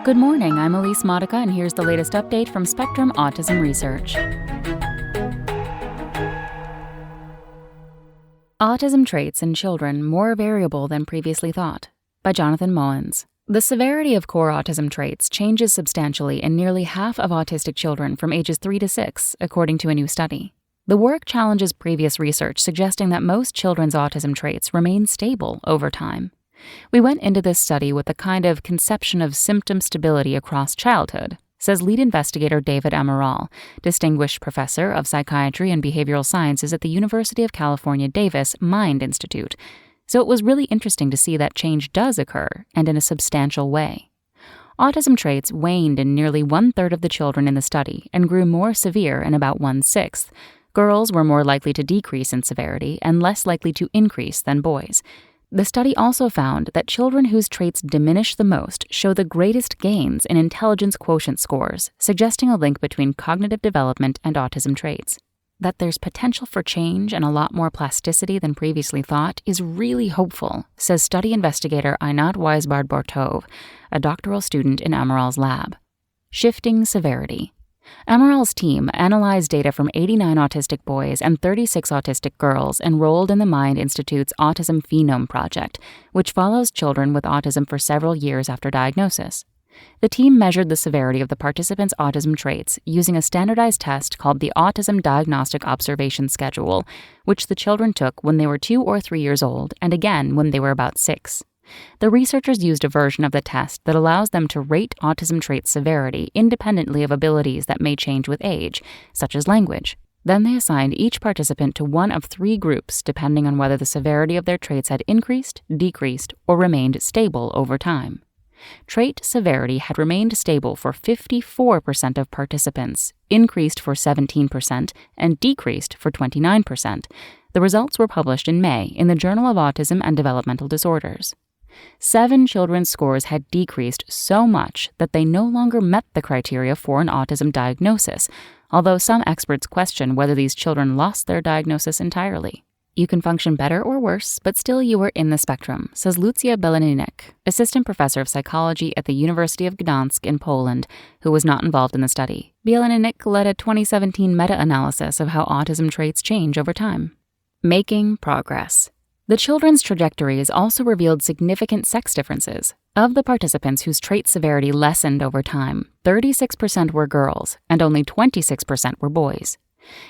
Good morning, I'm Elise Modica, and here's the latest update from Spectrum Autism Research. Autism traits in children more variable than previously thought, by Jonathan Moens. The severity of core autism traits changes substantially in nearly half of autistic children from ages 3 to 6, according to a new study. The work challenges previous research suggesting that most children's autism traits remain stable over time. We went into this study with a kind of conception of symptom stability across childhood, says lead investigator David Amaral, distinguished professor of psychiatry and behavioral sciences at the University of California, Davis Mind Institute. So it was really interesting to see that change does occur, and in a substantial way. Autism traits waned in nearly 1/3 of the children in the study and grew more severe in about 1/6. Girls were more likely to decrease in severity and less likely to increase than boys. The study also found that children whose traits diminish the most show the greatest gains in intelligence quotient scores, suggesting a link between cognitive development and autism traits. That there's potential for change and a lot more plasticity than previously thought is really hopeful, says study investigator Einat Weisbard-Bortov, a doctoral student in Amaral's lab. Shifting severity. Amaral's team analyzed data from 89 autistic boys and 36 autistic girls enrolled in the Mind Institute's Autism Phenome Project, which follows children with autism for several years after diagnosis. The team measured the severity of the participants' autism traits using a standardized test called the Autism Diagnostic Observation Schedule, which the children took when they were 2 or 3 years old and again when they were about 6. The researchers used a version of the test that allows them to rate autism trait severity independently of abilities that may change with age, such as language. Then they assigned each participant to one of 3 groups depending on whether the severity of their traits had increased, decreased, or remained stable over time. Trait severity had remained stable for 54% of participants, increased for 17%, and decreased for 29%. The results were published in May in the Journal of Autism and Developmental Disorders. 7 children's scores had decreased so much that they no longer met the criteria for an autism diagnosis, although some experts question whether these children lost their diagnosis entirely. You can function better or worse, but still you are in the spectrum, says Lucja Beleninek, assistant professor of psychology at the University of Gdansk in Poland, who was not involved in the study. Beleninek led a 2017 meta-analysis of how autism traits change over time. Making progress. The children's trajectories also revealed significant sex differences. Of the participants whose trait severity lessened over time, 36% were girls and only 26% were boys.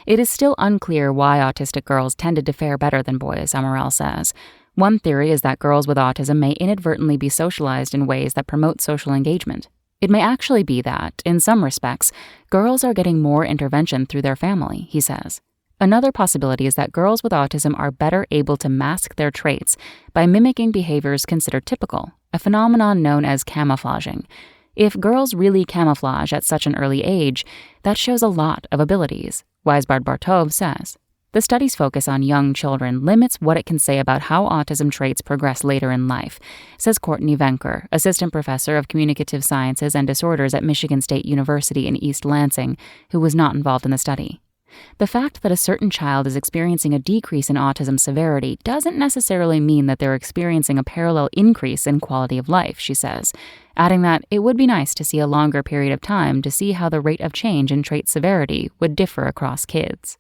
It is still unclear why autistic girls tended to fare better than boys, Amaral says. One theory is that girls with autism may inadvertently be socialized in ways that promote social engagement. It may actually be that, in some respects, girls are getting more intervention through their family, he says. Another possibility is that girls with autism are better able to mask their traits by mimicking behaviors considered typical, a phenomenon known as camouflaging. If girls really camouflage at such an early age, that shows a lot of abilities, Weisbard-Bortov says. The study's focus on young children limits what it can say about how autism traits progress later in life, says Courtney Venker, assistant professor of communicative sciences and disorders at Michigan State University in East Lansing, who was not involved in the study. The fact that a certain child is experiencing a decrease in autism severity doesn't necessarily mean that they're experiencing a parallel increase in quality of life, she says, adding that it would be nice to see a longer period of time to see how the rate of change in trait severity would differ across kids.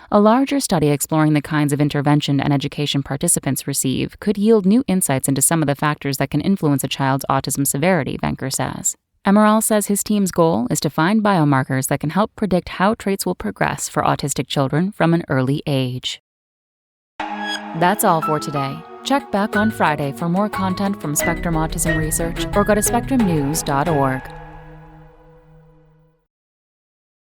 A larger study exploring the kinds of intervention and education participants receive could yield new insights into some of the factors that can influence a child's autism severity, Venker says. Amaral says his team's goal is to find biomarkers that can help predict how traits will progress for autistic children from an early age. That's all for today. Check back on Friday for more content from Spectrum Autism Research or go to spectrumnews.org.